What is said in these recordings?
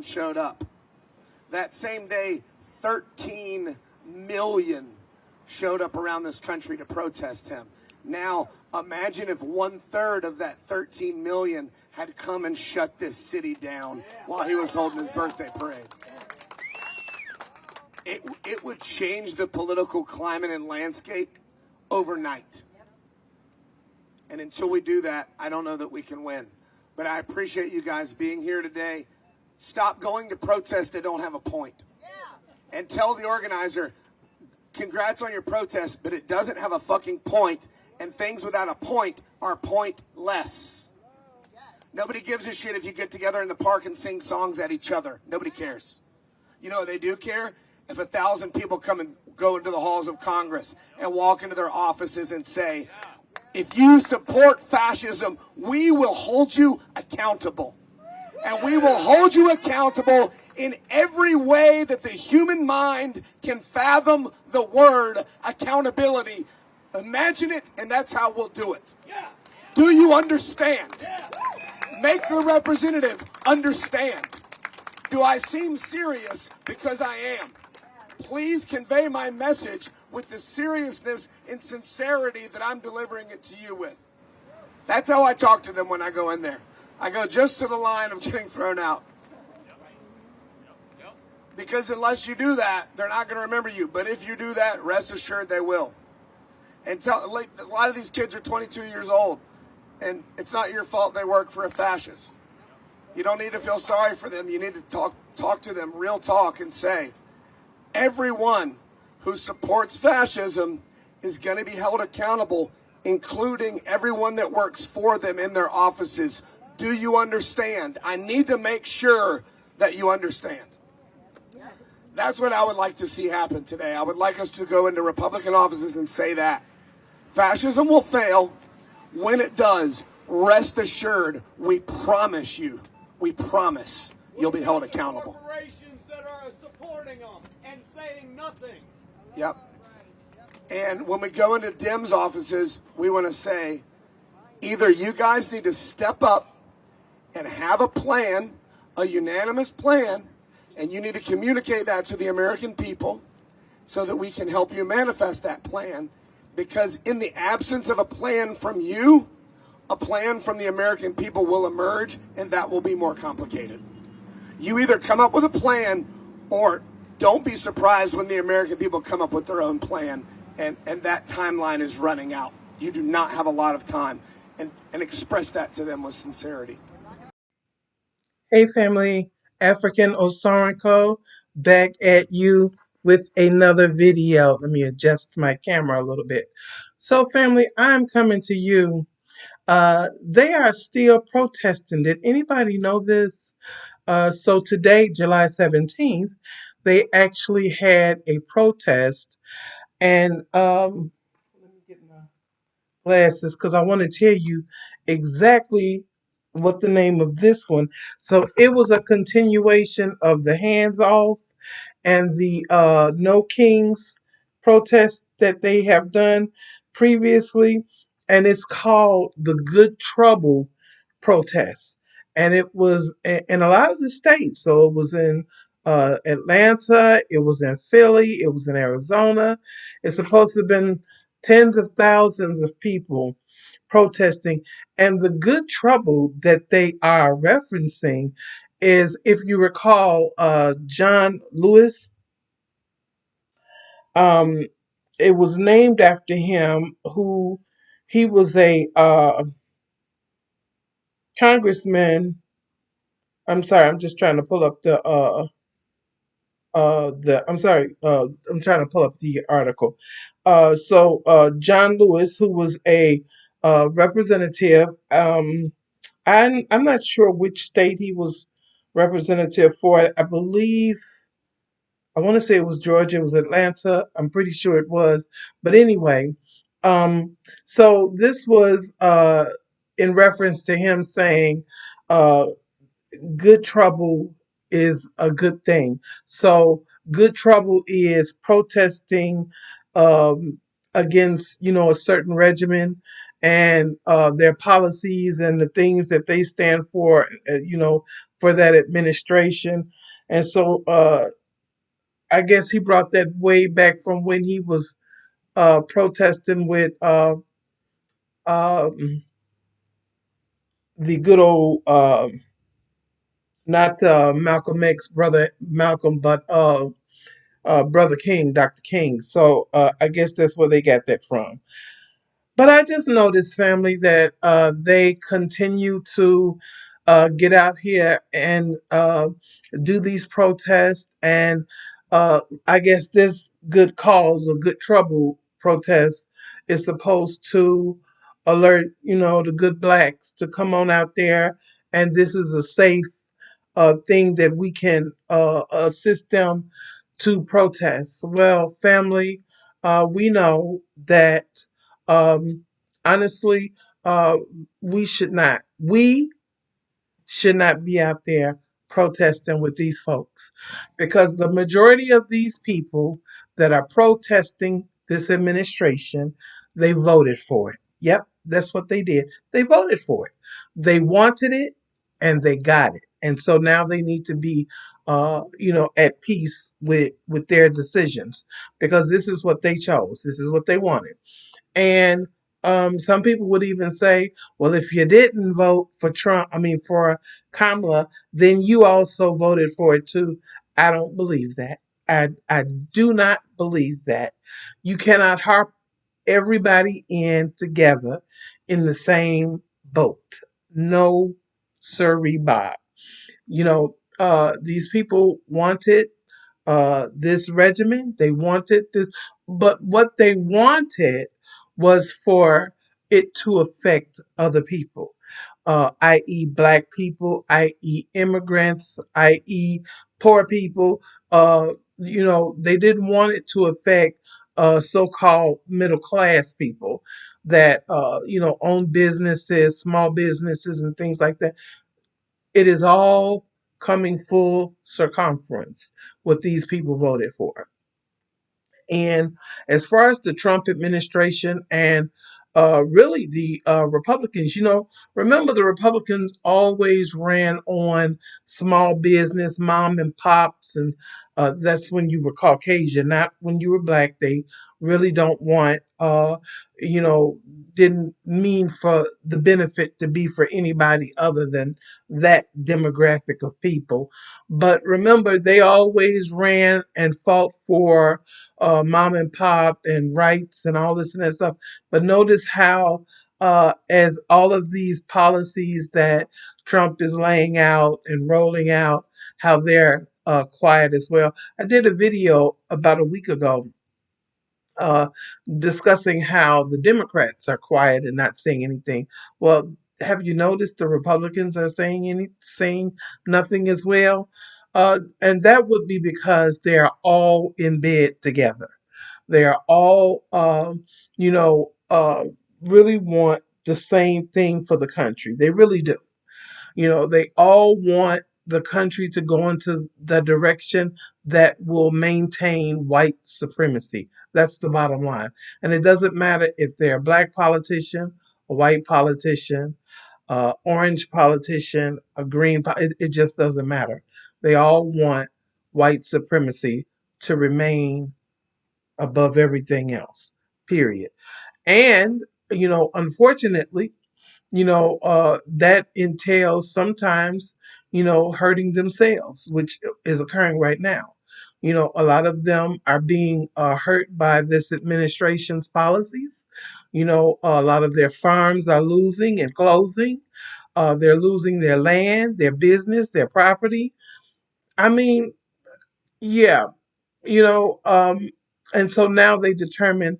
Showed up. That same day, 13 million showed up around this country to protest him. Now, imagine if 1/3 of that 13 million had come and shut this city down while he was holding his birthday parade. It would change the political climate and landscape overnight. And until we do that, I don't know that we can win. But I appreciate you guys being here today. Stop going to protests that don't have a point. And tell the organizer, congrats on your protest, but it doesn't have a fucking point, and things without a point are pointless. Nobody gives a shit if you get together in the park and sing songs at each other. Nobody cares. You know, they do care if 1,000 people come and go into the halls of Congress and walk into their offices and say, if you support fascism, we will hold you accountable. And we will hold you accountable in every way that the human mind can fathom the word accountability. Imagine it, and that's how we'll do it. Do you understand? Make the representative understand. Do I seem serious? Because I am. Please convey my message with the seriousness and sincerity that I'm delivering it to you with. That's how I talk to them when I go in there. I go just to the line of getting thrown out. Because unless you do that, they're not going to remember you. But if you do that, rest assured they will. And a lot of these kids are 22 years old. And it's not your fault they work for a fascist. You don't need to feel sorry for them. You need to talk to them, real talk, and say, everyone who supports fascism is going to be held accountable, including everyone that works for them in their offices. Do you understand? I need to make sure that you understand. That's what I would like to see happen today. I would like us to go into Republican offices and say that. Fascism will fail. When it does, rest assured, we promise you, we promise you'll be held accountable. Corporations that are supporting them and saying nothing. Yep. And when we go into Dems offices, we want to say, either you guys need to step up and have a plan, a unanimous plan, and you need to communicate that to the American people so that we can help you manifest that plan. Because in the absence of a plan from you, a plan from the American people will emerge, and that will be more complicated. You either come up with a plan, or don't be surprised when the American people come up with their own plan, and that timeline is running out. You do not have a lot of time, and express that to them with sincerity. Hey family, African Osorenko back at you with another video. Let me adjust my camera a little bit. So family, I'm coming to you. They are still protesting. Did anybody know this? So today, July 17th, they actually had a protest, and let me get my glasses because I want to tell you exactly what the name of this one. So it was a continuation of the hands off and the No Kings protest that they have done previously, and it's called the Good Trouble protest, and it was in a lot of the states. So it was in Atlanta, it was in Philly, it was in Arizona. It's supposed to have been tens of thousands of people protesting. And the good trouble that they are referencing is, if you recall, John Lewis, um, it was named after him, who he was a congressman. I'm sorry, I'm just trying to pull up I'm sorry, I'm trying to pull up the article. John Lewis, who was a representative, I'm not sure which state he was representative for. I believe, I want to say it was Georgia, it was Atlanta. I'm pretty sure it was. But anyway, um, so this was in reference to him saying, uh, good trouble is a good thing. So good trouble is protesting um, against, a certain regimen and their policies and the things that they stand for, for that administration. And so I guess he brought that way back from when he was protesting with um, the good old not Malcolm X brother Malcolm, but Brother King, Dr. King. So I guess that's where they got that from. But I just noticed, family, that they continue to get out here and do these protests. And I guess this good cause or good trouble protest is supposed to alert, the good blacks to come on out there. And this is a safe thing that we can assist them to protest. Well, family, we know that um, honestly, uh, we should not. We should not be out there protesting with these folks, because the majority of these people that are protesting this administration, they voted for it. Yep, that's what they did. They voted for it. They wanted it and they got it. And so now they need to be at peace with their decisions, because this is what they chose. This is what they wanted. And some people would even say, well, if you didn't vote for for Kamala, then you also voted for it too. I don't believe that. I do not believe that. You cannot harp everybody in together in the same boat. No, sirree, Bob. These people wanted this regimen. They wanted this, but what they wanted was for it to affect other people, i.e., black people, i.e., immigrants, i.e., poor people. They didn't want it to affect so-called middle class people that own businesses, small businesses, and things like that. It is all coming full circumference what these people voted for. And as far as the Trump administration and really the Republicans, remember the Republicans always ran on small business, mom and pops, and that's when you were Caucasian, not when you were black. They really don't want, you know, didn't mean for the benefit to be for anybody other than that demographic of people. But remember, they always ran and fought for mom and pop and rights and all this and that stuff. But notice how, as all of these policies that Trump is laying out and rolling out, how they're quiet as well. I did a video about a week ago uh, discussing how the Democrats are quiet and not saying anything. Well, have you noticed the Republicans are saying nothing as well? And that would be because they are all in bed together. They are all, really want the same thing for the country. They really do. They all want the country to go into the direction that will maintain white supremacy. That's the bottom line. And it doesn't matter if they're a black politician, a white politician, orange politician, a green, it just doesn't matter. They all want white supremacy to remain above everything else, period. And unfortunately, that entails sometimes, hurting themselves, which is occurring right now. A lot of them are being hurt by this administration's policies. A lot of their farms are losing and closing. They're losing their land, their business, their property. I mean, yeah, you know, um, and so now they determine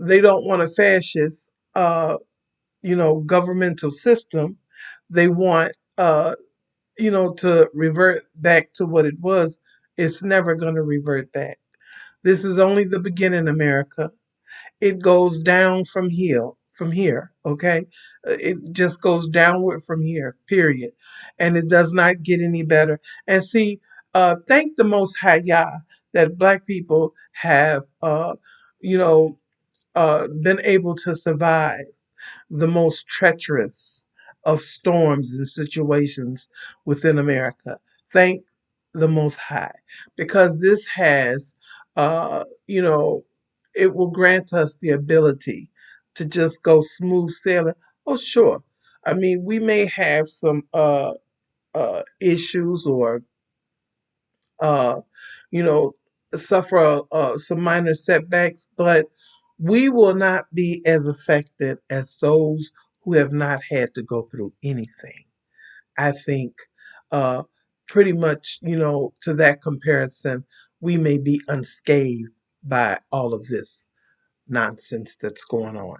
they don't want a fascist, governmental system. They want, to revert back to what it was. It's never going to revert back. This is only the beginning, America. It goes down from here, okay? It just goes downward from here, period. And it does not get any better. And see, thank the Most High Yah that Black people have, you know, been able to survive the most treacherous of storms and situations within America. Thank the Most High, because this has, it will grant us the ability to just go smooth sailing. Oh, sure. I mean, we may have some issues or uh, you know, suffer some minor setbacks, but we will not be as affected as those who have not had to go through anything. I think uh, pretty much, to that comparison, we may be unscathed by all of this nonsense that's going on.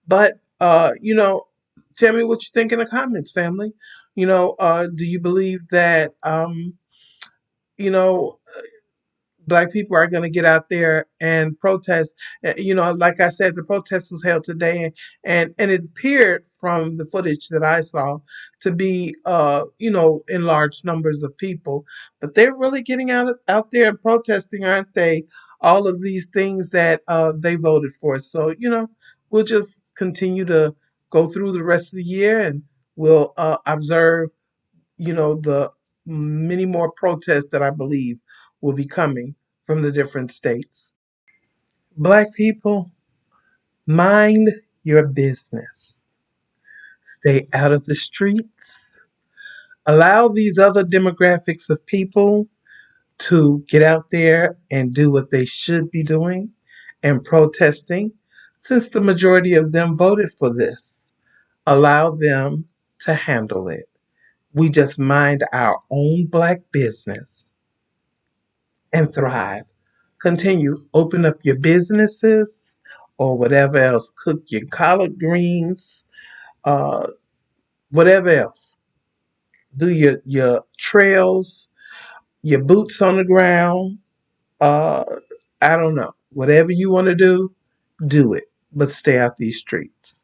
But, tell me what you think in the comments, family. Do you believe that, you know, Black people are going to get out there and protest? Like I said, the protest was held today, and it appeared from the footage that I saw to be, in large numbers of people. But they're really getting out there and protesting, aren't they? All of these things that they voted for. So we'll just continue to go through the rest of the year, and we'll observe the many more protests that I believe will be coming from the different states. Black people, mind your business. Stay out of the streets. Allow these other demographics of people to get out there and do what they should be doing and protesting, since the majority of them voted for this. Allow them to handle it. We just mind our own black business and thrive. Continue, open up your businesses or whatever else, cook your collard greens, uh, whatever else. Do your trails, your boots on the ground. Uh, I don't know. Whatever you want to do it, but stay out these streets.